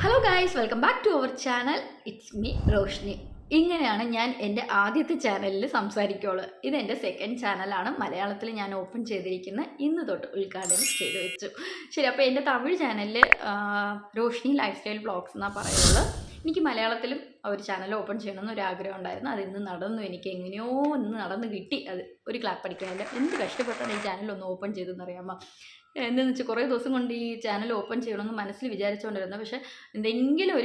Hello guys, welcome back to our channel. It's me Roshni. ഇങ്ങനെയാണ് ഞാൻ എൻ്റെ ആദ്യത്തെ ചാനലിൽ സംസാരിക്കുള്ളൂ. ഇതെൻ്റെ സെക്കൻഡ് ചാനലാണ്. മലയാളത്തിൽ ഞാൻ ഓപ്പൺ ചെയ്തിരിക്കുന്ന ഇന്ന് തൊട്ട് ഉദ്ഘാടനം ചെയ്തു വെച്ചു. ശരി, അപ്പോൾ എൻ്റെ തമിഴ് ചാനലിൽ റോഷ്നി ലൈഫ് സ്റ്റൈൽ വ്ളോഗ്സ് എന്നാണ് പറയുള്ളത്. എനിക്ക് മലയാളത്തിലും ഒരു ചാനൽ ഓപ്പൺ ചെയ്യണമെന്ന് ഒരു ആഗ്രഹം ഉണ്ടായിരുന്നു. അത് ഇന്ന് നടന്നു. എനിക്ക് എങ്ങനെയോ ഇന്ന് നടന്ന് കിട്ടി. അത് ഒരു ക്ലാപ്പ് അടിക്കാനില്ല. എന്ത് കഷ്ടപ്പെട്ടാണ് ഈ ചാനൽ ഒന്ന് ഓപ്പൺ ചെയ്തതെന്നറിയാമോ? എന്താണെന്ന് വെച്ചാൽ കുറേ ദിവസം കൊണ്ട് ഈ ചാനൽ ഓപ്പൺ ചെയ്യണമെന്ന് മനസ്സിൽ വിചാരിച്ചുകൊണ്ടിരുന്നത്. പക്ഷേ എന്തെങ്കിലും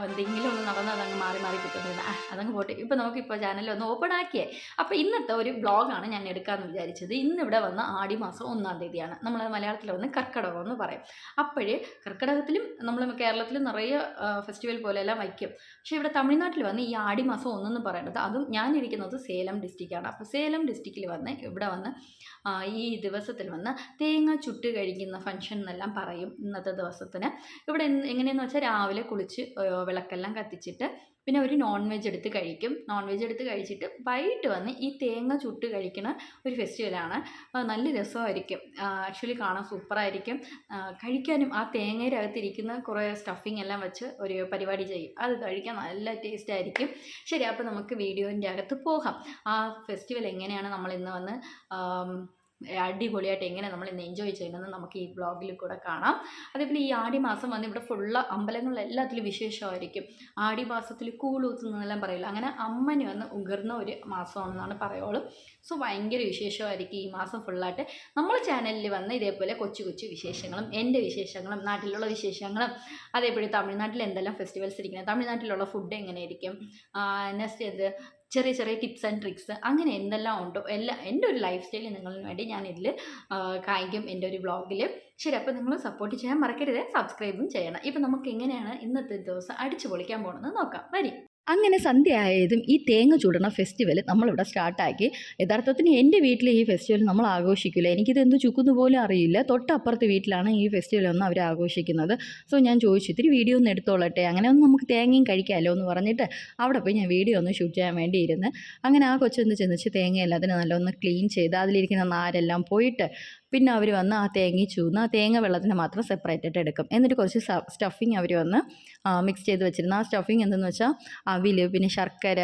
എന്തെങ്കിലും ഒന്ന് നടന്ന് അതങ്ങ് മാറി കിട്ടുന്നില്ല. അതങ്ങ് പോട്ടെ. ഇപ്പോൾ നമുക്കിപ്പോൾ ചാനൽ ഒന്ന് ഓപ്പൺ ആക്കിയേ. അപ്പോൾ ഇന്നത്തെ ഒരു വ്ളോഗാണ് ഞാൻ എടുക്കാമെന്ന് വിചാരിച്ചത്. ഇന്നിവിടെ വന്ന ആടി മാസം 1-ാം തീയതിയാണ്. നമ്മൾ മലയാളത്തിൽ വന്ന് കർക്കിടകം എന്ന് പറയും. അപ്പോഴേ കർക്കിടകത്തിലും നമ്മൾ കേരളത്തിൽ നിറയെ ഫെസ്റ്റിവൽ പോലെയെല്ലാം വയ്ക്കും. പക്ഷേ ഇവിടെ തമിഴ്നാട്ടിൽ വന്ന് ഈ ആടി മാസം 1 എന്ന് പറയുന്നത്, അതും ഞാനിരിക്കുന്നത് സേലം ഡിസ്ട്രിക്റ്റാണ്. അപ്പോൾ സേലം ഡിസ്ട്രിക്റ്റിൽ വന്ന് ഇവിടെ വന്ന് ഈ ദിവസത്തിൽ വന്ന് തേങ്ങ ചുട്ട് കഴിക്കുന്ന ഫംഗ്ഷൻ എന്നെല്ലാം പറയും. ഇന്നത്തെ ദിവസത്തിന് ഇവിടെ എങ്ങനെയെന്ന് വെച്ചാൽ രാവിലെ കുളിച്ച് വിളക്കെല്ലാം കത്തിച്ചിട്ട് പിന്നെ ഒരു നോൺ വെജ് എടുത്ത് കഴിക്കും. നോൺ വെജ് എടുത്ത് കഴിച്ചിട്ട് വൈകിട്ട് വന്ന് ഈ തേങ്ങ ചുട്ട് കഴിക്കുന്ന ഒരു ഫെസ്റ്റിവലാണ്. നല്ല രസമായിരിക്കും. ആക്ച്വലി കാണാൻ സൂപ്പറായിരിക്കും. കഴിക്കാനും ആ തേങ്ങയുടെ അകത്തിരിക്കുന്ന കുറേ സ്റ്റഫിങ് എല്ലാം വെച്ച് ഒരു പരിപാടി ചെയ്യും. അത് കഴിക്കാൻ നല്ല ടേസ്റ്റ് ആയിരിക്കും. ശരി, അപ്പോൾ നമുക്ക് വീഡിയോൻ്റെ അകത്ത് പോകാം. ആ ഫെസ്റ്റിവൽ എങ്ങനെയാണ് നമ്മളിന്ന് വന്ന് അടിപൊളിയായിട്ട് എങ്ങനെ നമ്മൾ ഇന്ന് എൻജോയ് ചെയ്യുന്നത് നമുക്ക് ഈ വ്ളോഗിൽ കൂടെ കാണാം. അതേപോലെ ഈ ആടി മാസം വന്ന് ഇവിടെ ഫുള്ള് അമ്പലങ്ങളിലെല്ലാത്തിലും വിശേഷമായിരിക്കും. ആടി മാസത്തിൽ കൂളൂത്തുന്നെല്ലാം പറയില്ല, അങ്ങനെ അമ്മന് വന്ന് ഉയർന്ന ഒരു മാസമാണെന്നാണ് പറയുള്ളൂ. സോ ഭയങ്കര വിശേഷമായിരിക്കും ഈ മാസം ഫുള്ളായിട്ട്. നമ്മൾ ചാനലിൽ വന്ന് ഇതേപോലെ കൊച്ചു കൊച്ചു വിശേഷങ്ങളും എൻ്റെ വിശേഷങ്ങളും നാട്ടിലുള്ള വിശേഷങ്ങളും അതേപോലെ തമിഴ്നാട്ടിൽ എന്തെല്ലാം ഫെസ്റ്റിവൽസ് ഇരിക്കുന്നത്, തമിഴ്നാട്ടിലുള്ള ഫുഡ് എങ്ങനെയായിരിക്കും, നെക്സ്റ്റ് ചെറിയ ചെറിയ ടിപ്സ് ആൻഡ് ട്രിക്സ്, അങ്ങനെ എന്തെല്ലാം ഉണ്ടോ എല്ലാം എൻ്റെ ഒരു ലൈഫ് സ്റ്റൈലിൽ നിങ്ങൾക്ക് വേണ്ടി ഞാനിതിൽ കാണിക്കും എൻ്റെ ഒരു വ്ളോഗിൽ. ശരി, അപ്പോൾ നിങ്ങൾ സപ്പോർട്ട് ചെയ്യാൻ മറക്കരുത്, സബ്സ്ക്രൈബും ചെയ്യണം. ഇപ്പം നമുക്ക് എങ്ങനെയാണ് ഇന്നത്തെ ദിവസം അടിച്ചു പൊളിക്കാൻ പോകുന്നത് നോക്കാം. വരി. അങ്ങനെ സന്ധ്യ ആയതും ഈ തേങ്ങ ചുടണ ഫെസ്റ്റിവൽ നമ്മളിവിടെ സ്റ്റാർട്ടാക്കി. യഥാർത്ഥത്തിന് എൻ്റെ വീട്ടിൽ ഈ ഫെസ്റ്റിവൽ നമ്മൾ ആഘോഷിക്കില്ല. എനിക്കിത് എന്ത് ചുക്കുന്നു പോലും അറിയില്ല. തൊട്ടപ്പുറത്തെ വീട്ടിലാണ് ഈ ഫെസ്റ്റിവലൊന്നും അവർ ആഘോഷിക്കുന്നത്. സോ ഞാൻ ചോദിച്ചു, ഇത്തിരി വീഡിയോ ഒന്ന് എടുത്തോളട്ടെ, അങ്ങനെ ഒന്ന് നമുക്ക് തേങ്ങയും കഴിക്കാമല്ലോ എന്ന് പറഞ്ഞിട്ട് അവിടെ പോയി ഞാൻ വീഡിയോ ഒന്ന് ഷൂട്ട് ചെയ്യാൻ വേണ്ടിയിരുന്ന്. അങ്ങനെ ആ കൊച്ചൊന്ന് ചെന്നിച്ച് തേങ്ങയെല്ലാം അതിന് നല്ലൊന്ന് ക്ലീൻ ചെയ്ത് അതിലിരിക്കുന്ന നാരെല്ലാം പോയിട്ട് പിന്നെ അവർ വന്ന് ആ തേങ്ങ ചൂന്ന് ആ തേങ്ങ വെള്ളത്തിന് മാത്രം സെപ്പറേറ്റ് ആയിട്ട് എടുക്കും. എന്നിട്ട് കുറച്ച് സ്റ്റഫിങ് അവർ വന്ന് മിക്സ് ചെയ്ത് വെച്ചിരുന്നു. ആ സ്റ്റഫിങ് എന്തെന്ന് വെച്ചാൽ അവിൽ, പിന്നെ ശർക്കര,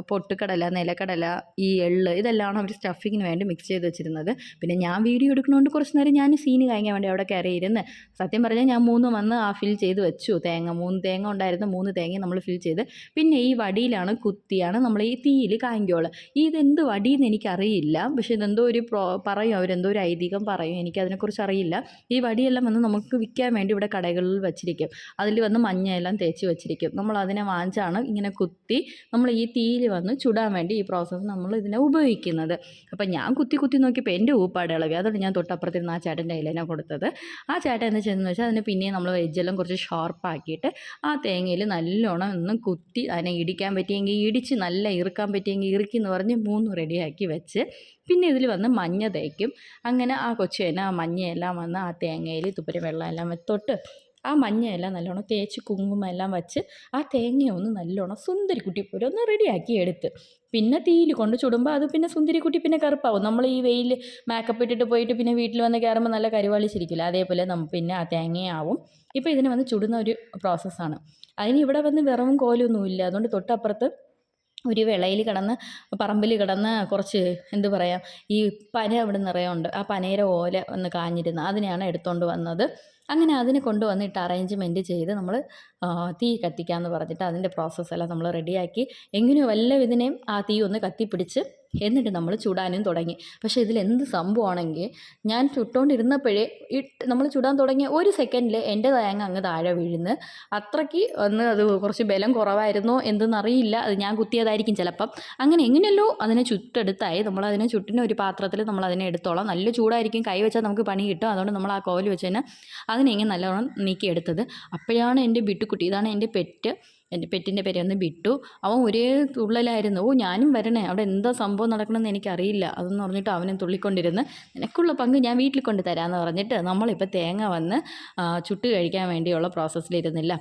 പൊട്ടുകടല, നിലക്കടല, ഈ എള്ള്, ഇതെല്ലാം അവർ സ്റ്റഫിങ്ങിന് വേണ്ടി മിക്സ് ചെയ്ത് വെച്ചിരുന്നത്. പിന്നെ ഞാൻ വീഡിയോ എടുക്കുന്നതുകൊണ്ട് കുറച്ച് നേരം ഞാൻ സീന് കാണിക്കാൻ വേണ്ടി അവിടെ കയറി ഇരുന്ന്, സത്യം പറഞ്ഞാൽ ഞാൻ 3 വന്ന് ഫിൽ ചെയ്ത് വെച്ചു. 3 തേങ്ങ ഉണ്ടായിരുന്നു. 3 തേങ്ങ നമ്മൾ ഫിൽ ചെയ്ത് പിന്നെ ഈ വടിയിലാണ് കുത്തിയാണ് നമ്മൾ ഈ തീയിൽ കായ്ക്കോള്. ഇതെന്ത് വടിയെന്ന് എനിക്കറിയില്ല, പക്ഷേ ഇതെന്തോ ഒരു പറയും, അവരെന്തോ ഒരു ഐതിഹ്യം പറയും, എനിക്കതിനെക്കുറിച്ച് അറിയില്ല. ഈ വടിയെല്ലാം വന്ന് നമുക്ക് വിൽക്കാൻ വേണ്ടി ഇവിടെ കടകളിൽ വെച്ചിരിക്കും. അതിൽ വന്ന് മഞ്ഞയെല്ലാം തേച്ച് വെച്ചിരിക്കും. നമ്മൾ അതിനെ വാങ്ങിച്ചാണ് ഇങ്ങനെ കുത്തി നമ്മൾ ഈ തീയിൽ വന്ന് ചുടാൻ വേണ്ടി ഈ പ്രോസസ്സ് നമ്മൾ ഇതിനെ ഉപയോഗിക്കുന്നത്. അപ്പം ഞാൻ കുത്തി നോക്കിയപ്പോൾ എൻ്റെ ഊപ്പാട് ഇളകി. അതുകൊണ്ട് ഞാൻ തൊട്ടപ്പുറത്തിരുന്ന് ആ ചേട്ടൻ്റെ കയ്യിലാണ് കൊടുത്തത്. ആ ചേട്ടൻ എന്താ ചെയ്യുന്നത് വെച്ചാൽ അതിന് പിന്നെയും നമ്മൾ വെജെല്ലാം കുറച്ച് ഷാർപ്പാക്കിയിട്ട് ആ തേങ്ങയിൽ നല്ലോണം ഒന്ന് കുത്തി അതിനെ ഇടിക്കാൻ പറ്റിയെങ്കിൽ ഇടിച്ച്, നല്ല ഇറുക്കാൻ പറ്റിയെങ്കിൽ ഇറുക്കി എന്ന് പറഞ്ഞ് 3 റെഡിയാക്കി വെച്ച് പിന്നെ ഇതിൽ വന്ന് മഞ്ഞ തേക്കും. അങ്ങനെ ആ കൊച്ചു തന്നെ ആ മഞ്ഞയെല്ലാം വന്ന് ആ തേങ്ങയിൽ തുപ്പരി വെള്ളം എല്ലാം തൊട്ട് ആ മഞ്ഞയെല്ലാം നല്ലോണം തേച്ച് കുങ്കുമം എല്ലാം വെച്ച് ആ തേങ്ങയൊന്ന് നല്ലോണം സുന്ദരിക്കുട്ടി പോലെ ഒന്ന് റെഡിയാക്കി എടുത്ത് പിന്നെ തീയിൽ കൊണ്ട് ചുടുമ്പോൾ അത് പിന്നെ സുന്ദരിക്കുട്ടി പിന്നെ കറുപ്പാവും. നമ്മൾ ഈ വെയിൽ മേക്കപ്പ് ഇട്ടിട്ട് പോയിട്ട് പിന്നെ വീട്ടിൽ വന്ന് കയറുമ്പോൾ നല്ല കരുവാളിച്ചിരിക്കില്ല, അതേപോലെ പിന്നെ ആ തേങ്ങയാവും. ഇപ്പോൾ ഇതിന് വന്ന് ചുടുന്ന ഒരു പ്രോസസ്സാണ്. അതിന് ഇവിടെ വന്ന് വിറവും കോലൊന്നുമില്ല. അതുകൊണ്ട് തൊട്ടപ്പുറത്ത് ഒരു വിളയിൽ കിടന്ന് പറമ്പിൽ കിടന്ന് കുറച്ച് എന്ത് പറയാം, ഈ പന അവിടെ നിറയുണ്ട്. ആ പനയുടെ ഓല ഒന്ന് കാഞ്ഞിരുന്ന് അതിനെയാണ് എടുത്തുകൊണ്ട് വന്നത്. അങ്ങനെ അതിനെ കൊണ്ടുവന്നിട്ട് അറേഞ്ച്മെൻറ്റ് ചെയ്ത് നമ്മൾ തീ കത്തിക്കാമെന്ന് പറഞ്ഞിട്ട് അതിൻ്റെ പ്രോസസ്സെല്ലാം നമ്മൾ റെഡിയാക്കി. എങ്ങനെയോ വല്ല ഇതിനെയും ആ തീ ഒന്ന് കത്തിപ്പിടിച്ച് എന്നിട്ട് നമ്മൾ ചുടാനും തുടങ്ങി. പക്ഷേ ഇതിലെന്ത് സംഭവമാണെങ്കിൽ ഞാൻ ചുട്ടുകൊണ്ടിരുന്നപ്പോഴേ നമ്മൾ ചുടാൻ തുടങ്ങിയ 1 സെക്കൻഡിൽ എൻ്റെ തേങ്ങ അങ്ങ് താഴെ വീഴുന്ന്. അത്രയ്ക്ക് ഒന്ന് അത് കുറച്ച് ബലം കുറവായിരുന്നോ എന്തെന്നറിയില്ല, അത് ഞാൻ കുത്തിയതായിരിക്കും ചിലപ്പം. അങ്ങനെ എങ്ങനെയല്ലോ അതിനെ ചുട്ടെടുത്തായി. നമ്മളതിനെ ചുട്ടിന് ഒരു പാത്രത്തിൽ നമ്മളതിനെ എടുത്തോളാം. നല്ല ചൂടായിരിക്കും, കൈ വെച്ചാൽ നമുക്ക് പണി കിട്ടും. അതുകൊണ്ട് നമ്മൾ ആ കോല് വെച്ച് തന്നെ അതിനെ ഇങ്ങനെ നല്ലോണം നീക്കിയെടുത്തത്. അപ്പോഴാണ് എൻ്റെ ബിട്ടുക്കുട്ടി, ഇതാണ് എൻ്റെ പെറ്റ്, എൻ്റെ പെറ്റിൻ്റെ പേരൊന്ന് ബിട്ടു. അവൻ ഒരേ തുള്ളലായിരുന്നു. ഓ ഞാനും വരണേ, അവിടെ എന്താ സംഭവം നടക്കണമെന്ന് എനിക്കറിയില്ല അതെന്ന് പറഞ്ഞിട്ട് അവനും തുള്ളിക്കൊണ്ടിരുന്ന് നിനക്കുള്ള പങ്ക് ഞാൻ വീട്ടിൽ കൊണ്ട് തരാമെന്ന് പറഞ്ഞിട്ട് നമ്മളിപ്പോൾ തേങ്ങ വന്ന് ചുട്ട് കഴിക്കാൻ വേണ്ടിയുള്ള പ്രോസസ്സിലിരുന്നില്ല.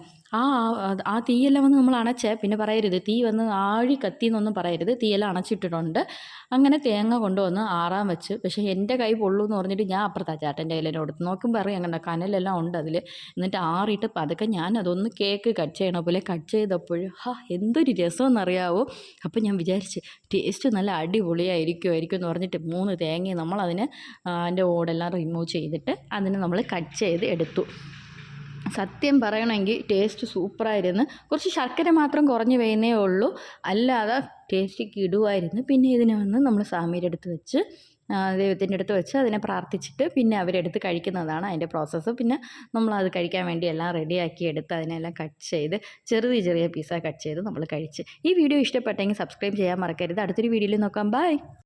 ആ തീയെല്ലാം വന്ന് നമ്മൾ അണച്ചേ, പിന്നെ പറയരുത് തീ വന്ന് ആഴി കത്തിന്നൊന്നും പറയരുത്, തീയെല്ലാം അണച്ചിട്ടിട്ടുണ്ട്. അങ്ങനെ തേങ്ങ കൊണ്ടുവന്ന് ആറാൻ വെച്ച്. പക്ഷേ എൻ്റെ കൈ പൊള്ളൂ എന്ന് പറഞ്ഞിട്ട് ഞാൻ അപ്പുറത്താ ചേട്ടൻ്റെ കയ്യിലെന്നെ കൊടുത്തു. നോക്കുമ്പോൾ അറിയാം കണ്ട കനലെല്ലാം ഉണ്ട് അതിൽ. എന്നിട്ട് ആറിയിട്ട് പതുക്കെ ഞാൻ അതൊന്ന് കേക്ക് കട്ട് ചെയ്യണ പോലെ കട്ട് ചെയ്തപ്പോൾ എന്തൊരു രസമെന്നറിയാവോ. അപ്പോൾ ഞാൻ വിചാരിച്ച് ടേസ്റ്റ് നല്ല അടിപൊളിയായിരിക്കും എന്ന് പറഞ്ഞിട്ട് 3 തേങ്ങ നമ്മളതിന് അതിൻ്റെ ഓടെല്ലാം റിമൂവ് ചെയ്തിട്ട് അതിന് നമ്മൾ കട്ട് ചെയ്ത് എടുത്തു. സത്യം പറയണമെങ്കിൽ ടേസ്റ്റ് സൂപ്പറായിരുന്നു. കുറച്ച് ശർക്കര മാത്രം കുറഞ്ഞ് വേന്നേ ഉള്ളൂ, അല്ലാതെ ടേസ്റ്റ് കിടുവായിരുന്നു. പിന്നെ ഇതിനെ വന്ന് നമ്മൾ സാമിയുടെ അടുത്ത് വെച്ച് ദൈവത്തിൻ്റെ അടുത്ത് വെച്ച് അതിനെ പ്രാർത്ഥിച്ചിട്ട് പിന്നെ അവരെടുത്ത് കഴിക്കുന്നതാണ് അതിൻ്റെ പ്രോസസ്സ്. പിന്നെ നമ്മളത് കഴിക്കാൻ വേണ്ടി എല്ലാം റെഡിയാക്കി എടുത്ത് അതിനെല്ലാം കട്ട് ചെയ്ത് ചെറിയ പീസാ കട്ട് ചെയ്ത് നമ്മൾ കഴിച്ച്. ഈ വീഡിയോ ഇഷ്ടപ്പെട്ടെങ്കിൽ സബ്സ്ക്രൈബ് ചെയ്യാൻ മറക്കരുത്. അടുത്തൊരു വീഡിയോയിൽ നോക്കാം. ബൈ.